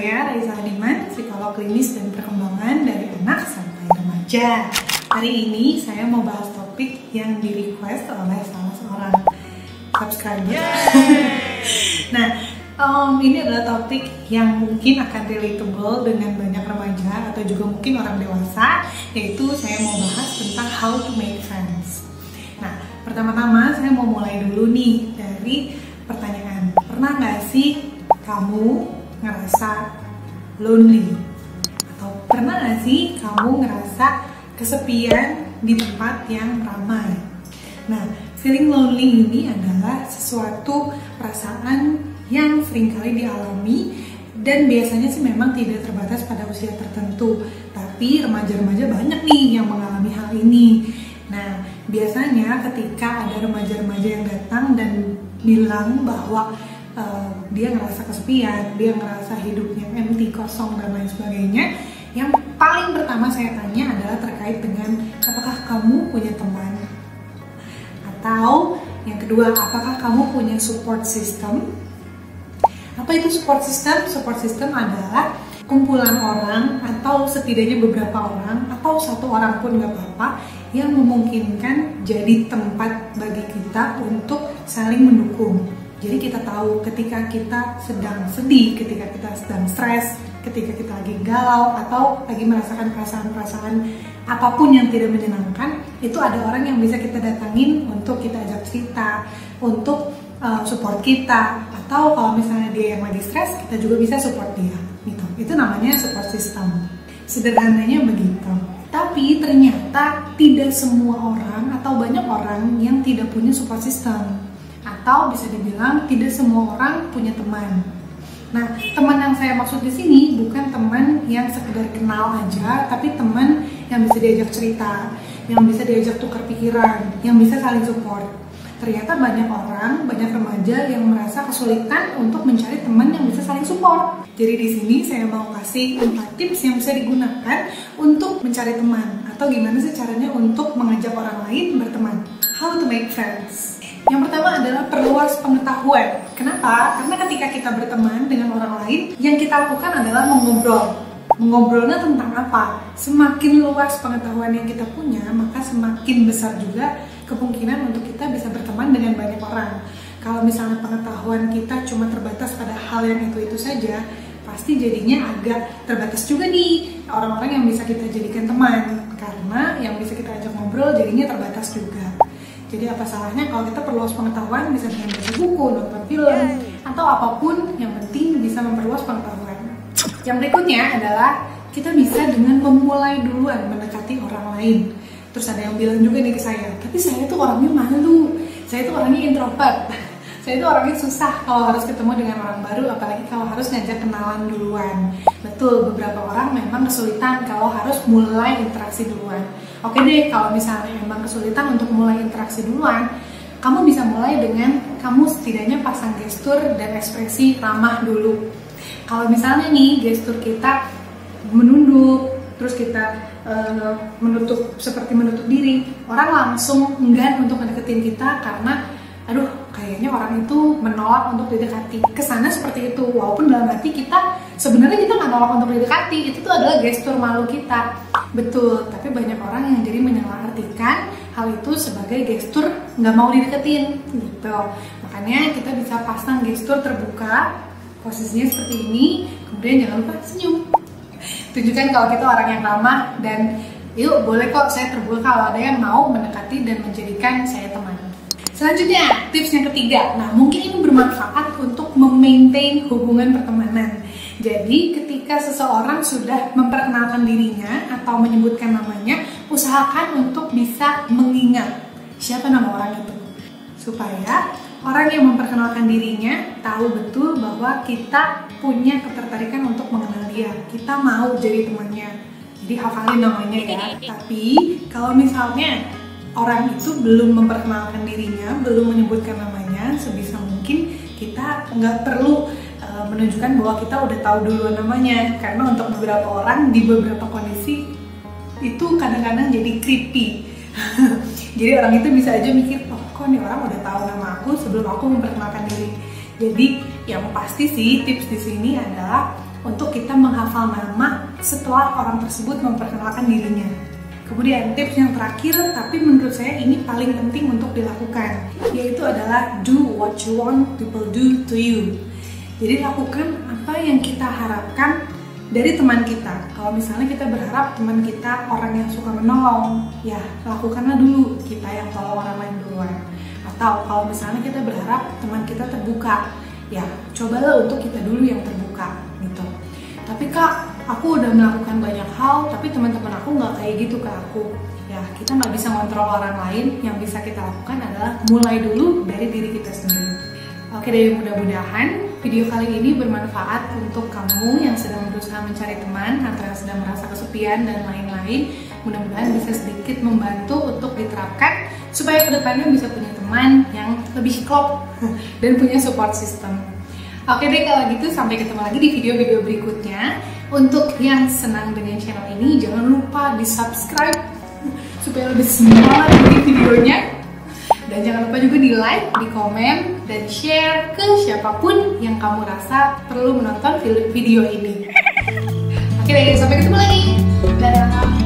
saya Raisa Hadiman, psikolog klinis dan perkembangan dari anak sampai remaja. Hari ini saya mau bahas topik yang di-request oleh salah seorang subscriber. Nah, ini adalah topik yang mungkin akan relatable dengan banyak remaja atau juga mungkin orang dewasa, yaitu saya mau bahas tentang how to make friends. Nah, pertama-tama saya mau mulai dulu nih dari pertanyaan. Pernah nggak sih kamu ngerasa lonely? Atau pernah nggak sih kamu ngerasa kesepian di tempat yang ramai? Nah, feeling lonely ini adalah sesuatu perasaan yang seringkali dialami dan biasanya sih memang tidak terbatas pada usia tertentu. Tapi remaja-remaja banyak nih yang mengalami hal ini. Nah, biasanya ketika ada remaja-remaja yang datang dan bilang bahwa dia ngerasa kesepian, dia ngerasa hidupnya empty, kosong, dan lain sebagainya, yang paling pertama saya tanya adalah terkait dengan apakah kamu punya teman? Atau yang kedua, apakah kamu punya support system? Apa itu support system? Support system adalah kumpulan orang atau setidaknya beberapa orang atau satu orang pun nggak apa-apa yang memungkinkan jadi tempat bagi kita untuk saling mendukung. Jadi kita tahu ketika kita sedang sedih, ketika kita sedang stres, ketika kita lagi galau atau lagi merasakan perasaan-perasaan apapun yang tidak menyenangkan, itu ada orang yang bisa kita datangin untuk kita ajak cerita, untuk support kita, atau kalau misalnya dia yang lagi stres, kita juga bisa support dia gitu. Itu namanya support system. Sederhananya begitu. Tapi ternyata tidak semua orang atau banyak orang yang tidak punya support system, atau bisa dibilang tidak semua orang punya teman. Nah, teman yang saya maksud di sini bukan teman yang sekedar kenal aja, tapi teman yang bisa diajak cerita, yang bisa diajak tukar pikiran, yang bisa saling support. Ternyata banyak orang, banyak remaja yang merasa kesulitan untuk mencari teman yang bisa saling support. Jadi di sini saya mau kasih 4 tips yang bisa digunakan untuk mencari teman, atau gimana sih caranya untuk mengajak orang lain berteman. How to make friends. Yang pertama adalah perluas pengetahuan. Kenapa? Karena ketika kita berteman dengan orang lain, yang kita lakukan adalah mengobrol. Mengobrolnya tentang apa? Semakin luas pengetahuan yang kita punya, maka semakin besar juga kemungkinan untuk kita bisa berteman dengan banyak orang. Kalau misalnya pengetahuan kita cuma terbatas pada hal yang itu saja, pasti jadinya agak terbatas juga nih orang-orang yang bisa kita jadikan teman. Karena yang bisa kita ajak ngobrol jadinya terbatas juga. Jadi apa salahnya kalau kita perluas pengetahuan, bisa dengan baca buku, nonton film, atau apapun yang penting bisa memperluas pengetahuan. Yang berikutnya adalah kita bisa dengan memulai duluan mendekati orang lain. Terus ada yang bilang juga nih ke saya, tapi saya tuh orangnya malu, saya tuh orangnya introvert, saya tuh orangnya susah kalau harus ketemu dengan orang baru, apalagi kalau harus ngajak kenalan duluan. Betul, beberapa orang memang kesulitan kalau harus mulai interaksi duluan. Oke deh, kalau misalnya memang kesulitan untuk mulai interaksi duluan, kamu bisa mulai dengan kamu setidaknya pasang gestur dan ekspresi ramah dulu. Kalau misalnya nih gestur kita menunduk, terus kita menutup seperti menutup diri, orang langsung enggan untuk mendeketin kita karena aduh kayaknya orang itu menolak untuk didekati. Kesana seperti itu, walaupun dalam hati kita sebenarnya kita nggak nolak untuk didekati, itu tuh adalah gestur malu kita. Betul, tapi banyak orang yang jadi menyalahartikan hal itu sebagai gestur nggak mau dideketin gitu. Makanya kita bisa pasang gestur terbuka, posisinya seperti ini, kemudian jangan lupa senyum. Tunjukkan kalau kita orang yang ramah dan yuk boleh kok saya terbuka kalau ada yang mau mendekati dan menjadikan saya teman. Selanjutnya, tips yang ketiga. Nah, mungkin ini bermanfaat untuk memaintain hubungan pertemanan. Jadi, ketika seseorang sudah memperkenalkan dirinya atau menyebutkan namanya, usahakan untuk bisa mengingat siapa nama orang itu. Supaya orang yang memperkenalkan dirinya tahu betul bahwa kita punya ketertarikan untuk mengenal dia. Kita mau jadi temannya. Jadi, hafalin namanya ya. Tapi, kalau misalnya orang itu belum memperkenalkan dirinya, belum menyebutkan namanya, sebisa mungkin kita nggak perlu menunjukkan bahwa kita udah tahu duluan namanya. Karena untuk beberapa orang di beberapa kondisi itu kadang-kadang jadi creepy. Jadi orang itu bisa aja mikir, oh kok nih orang udah tahu nama aku sebelum aku memperkenalkan diri. Jadi yang pasti sih tips di sini adalah untuk kita menghafal nama setelah orang tersebut memperkenalkan dirinya. Kemudian tips yang terakhir, tapi menurut saya ini paling penting untuk dilakukan, yaitu adalah do what you want people do to you. Jadi lakukan apa yang kita harapkan dari teman kita. Kalau misalnya kita berharap teman kita orang yang suka menolong, ya lakukanlah dulu kita yang tolong orang lain duluan. Atau kalau misalnya kita berharap teman kita terbuka, ya cobalah untuk kita dulu yang terbuka gitu. Tapi Kak, aku udah melakukan banyak hal, tapi teman-teman aku nggak kayak gitu ke aku. Ya, kita nggak bisa ngontrol orang lain. Yang bisa kita lakukan adalah mulai dulu dari diri kita sendiri. Oke deh, mudah-mudahan video kali ini bermanfaat untuk kamu yang sedang berusaha mencari teman atau yang sedang merasa kesepian dan lain-lain. Mudah-mudahan bisa sedikit membantu untuk diterapkan supaya kedepannya bisa punya teman yang lebih klop dan punya support system. Oke deh, kalau gitu sampai ketemu lagi di video-video berikutnya. Untuk yang senang dengan channel ini, jangan lupa di subscribe supaya lebih semangat di videonya. Dan jangan lupa juga di like, di komen, dan share ke siapapun yang kamu rasa perlu menonton video ini. Oke deh, sampai ketemu lagi. Dadah.